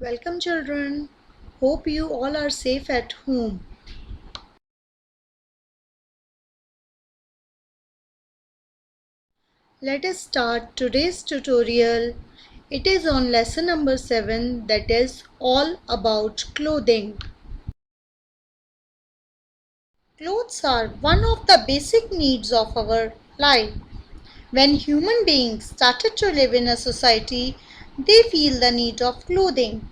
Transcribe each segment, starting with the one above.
Welcome, children. Hope you all are safe at home. Let us start today's tutorial. It is on lesson number 7, that is all about clothing. Clothes are one of the basic needs of our life. When human beings started to live in a society, they feel the need of clothing.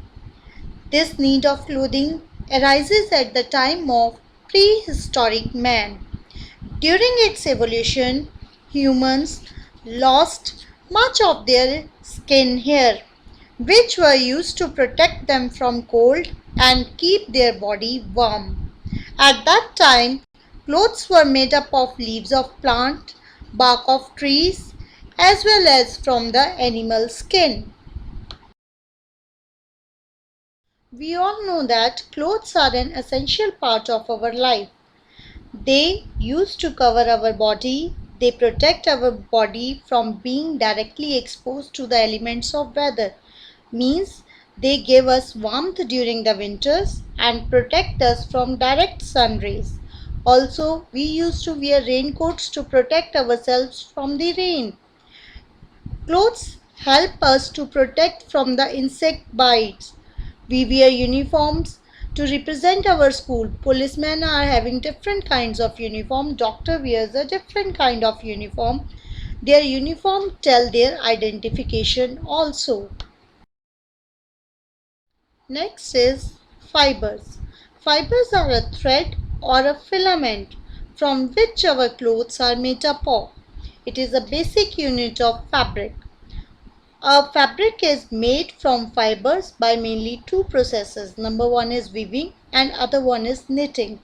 This need of clothing arises at the time of prehistoric man. During its evolution, humans lost much of their skin hair, which were used to protect them from cold and keep their body warm. At that time, clothes were made up of leaves of plant, bark of trees, as well as from the animal skin. We all know that clothes are an essential part of our life. They used to cover our body. They protect our body from being directly exposed to the elements of weather. Means they give us warmth during the winters and protect us from direct sun rays. Also, we used to wear raincoats to protect ourselves from the rain. Clothes help us to protect from the insect bites. We wear uniforms to represent our school. Policemen are having different kinds of uniform. Doctor wears a different kind of uniform. Their uniform tell their identification also. Next is fibers. Fibers are a thread or a filament from which our clothes are made up of. It is a basic unit of fabric. A fabric is made from fibers by mainly two processes. Number one is weaving and other one is knitting.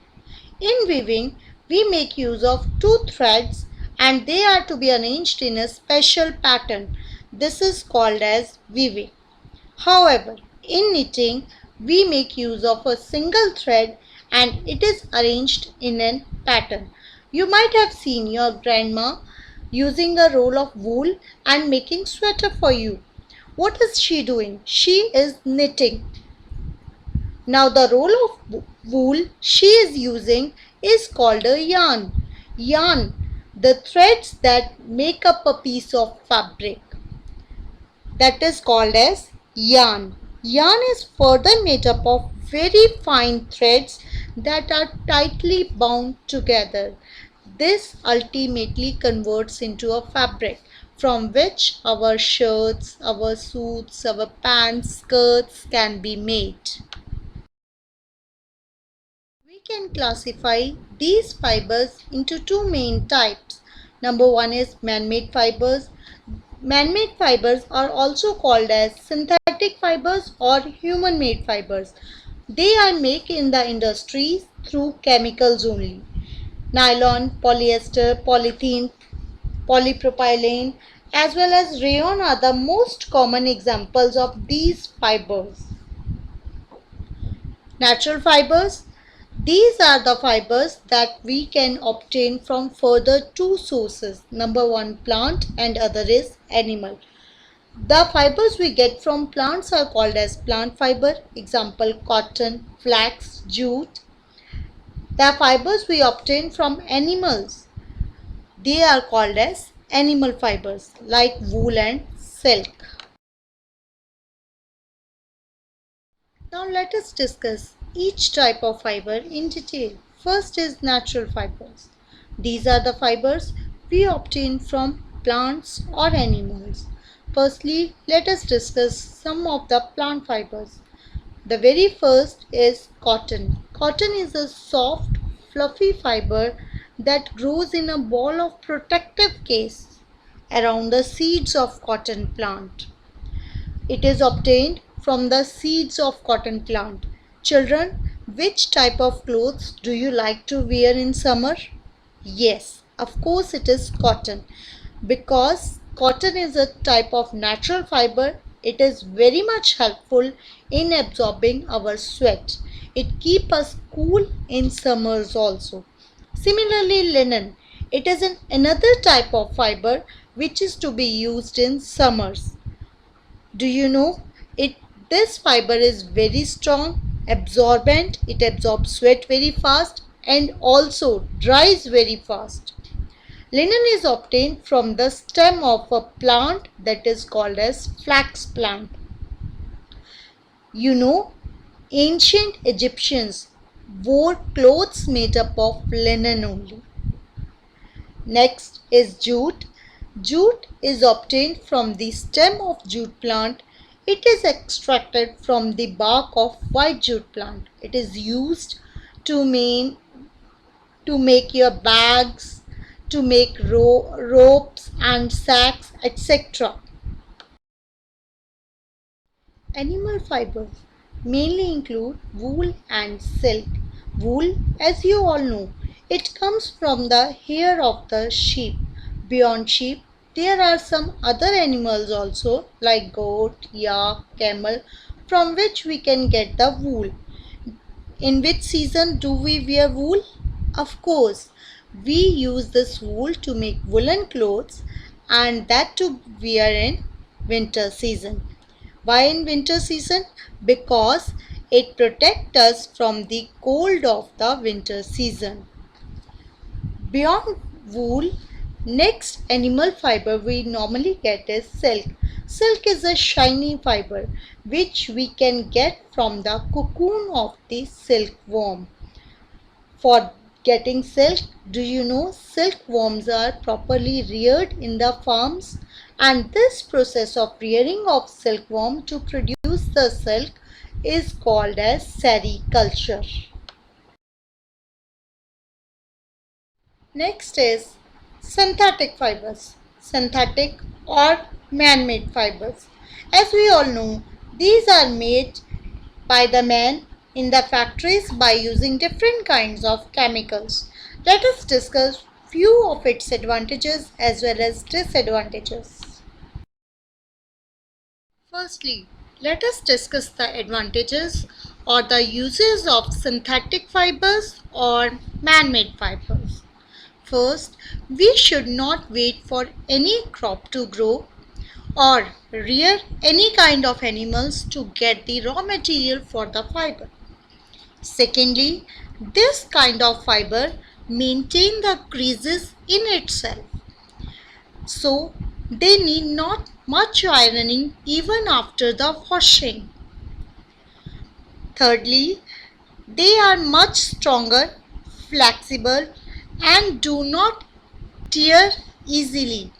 In weaving, we make use of two threads and they are to be arranged in a special pattern. This is called as weaving. However, in knitting, we make use of a single thread and it is arranged in a pattern. You might have seen your grandma using a roll of wool and making sweater for you. What is she doing? She is knitting. Now the roll of wool she is using is called a yarn. Yarn, the threads that make up a piece of fabric, that is called as yarn. Yarn is further made up of very fine threads that are tightly bound together. This ultimately converts into a fabric from which our shirts, our suits, our pants, skirts can be made. We can classify these fibers into two main types. Number one is man-made fibers. Man-made fibers are also called as synthetic fibers or human-made fibers. They are made in the industries through chemicals only. Nylon, polyester, polythene, polypropylene, as well as rayon are the most common examples of these fibers. Natural fibers. These are the fibers that we can obtain from further two sources. Number one, plant, and other is animal. The fibers we get from plants are called as plant fiber. Example, cotton, flax, jute. The fibers we obtain from animals, they are called as animal fibers like wool and silk. Now let us discuss each type of fiber in detail. First is natural fibers. These are the fibers we obtain from plants or animals. Firstly, let us discuss some of the plant fibers. The very first is cotton. Cotton is a soft, fluffy fiber that grows in a ball of protective case around the seeds of cotton plant. It is obtained from the seeds of cotton plant. Children, which type of clothes do you like to wear in summer? Yes, of course it is cotton. Because cotton is a type of natural fiber, it is very much helpful in absorbing our sweat. It keeps us cool in summers also. Similarly, linen. It is another type of fiber which is to be used in summers. Do you know it? This fiber is very strong, absorbent, it absorbs sweat very fast and also dries very fast. Linen is obtained from the stem of a plant that is called as flax plant. You know, ancient Egyptians wore clothes made up of linen only. Next is jute. Jute is obtained from the stem of jute plant. It is extracted from the bark of white jute plant. It is used to make your bags, to make ropes and sacks, etc. Animal fibers mainly include wool and silk. Wool, as you all know, it comes from the hair of the sheep. Beyond sheep, there are some other animals also like goat, yak, camel, from which we can get the wool. In which season do we wear wool? Of course, we use this wool to make woolen clothes and that to wear in winter season. Why in winter season? Because it protects us from the cold of the winter season. Beyond wool, next animal fiber we normally get is silk. Silk is a shiny fiber which we can get from the cocoon of the silkworm. For getting silk, do you know silkworms are properly reared in the farms? And this process of rearing of silkworm to produce the silk is called as sericulture. Next is synthetic fibers, synthetic or man-made fibers. As we all know, these are made by the men in the factories by using different kinds of chemicals. Let us discuss few of its advantages as well as disadvantages. Firstly, let us discuss the advantages or the uses of synthetic fibers or man-made fibers. First, we should not wait for any crop to grow or rear any kind of animals to get the raw material for the fiber. Secondly, this kind of fiber maintain the creases in itself, so they need not much ironing even after the washing. Thirdly, they are much stronger, flexible and do not tear easily,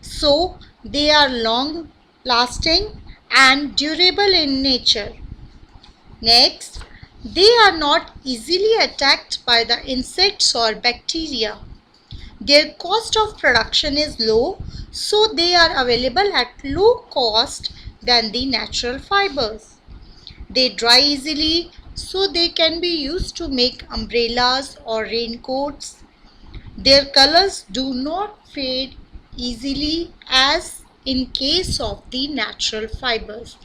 so they are long lasting and durable in nature. Next, they are not easily attacked by the insects or bacteria. Their cost of production is low, so they are available at low cost than the natural fibers. They dry easily, so they can be used to make umbrellas or raincoats. Their colors do not fade easily as in case of the natural fibers.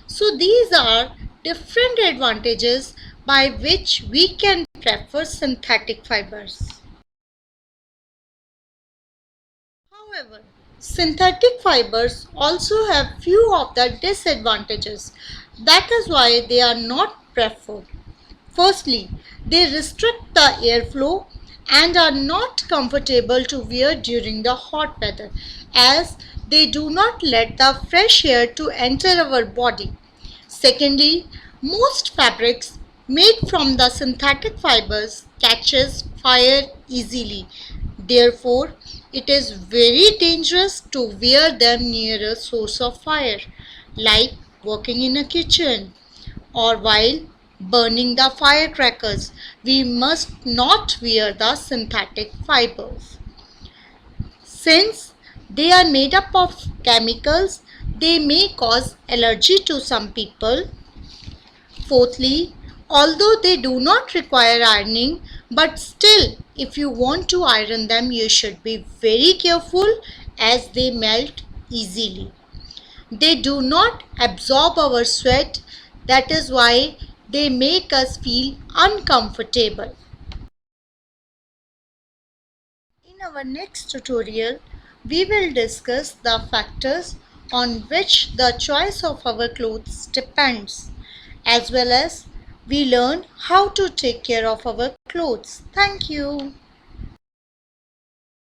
So these are different advantages by which we can prefer synthetic fibers. However, synthetic fibers also have few of the disadvantages. That is why they are not preferred. Firstly, they restrict the airflow and are not comfortable to wear during the hot weather as they do not let the fresh air to enter our body. Secondly, most fabrics made from the synthetic fibers catches fire easily. Therefore, it is very dangerous to wear them near a source of fire, like working in a kitchen or while burning the firecrackers. We must not wear the synthetic fibers. Since they are made up of chemicals, they may cause allergy to some people. Fourthly, although they do not require ironing, but still if you want to iron them, you should be very careful as they melt easily. They do not absorb our sweat, that is why they make us feel uncomfortable. In our next tutorial, we will discuss the factors on which the choice of our clothes depends, as well as we learn how to take care of our clothes. Thank you.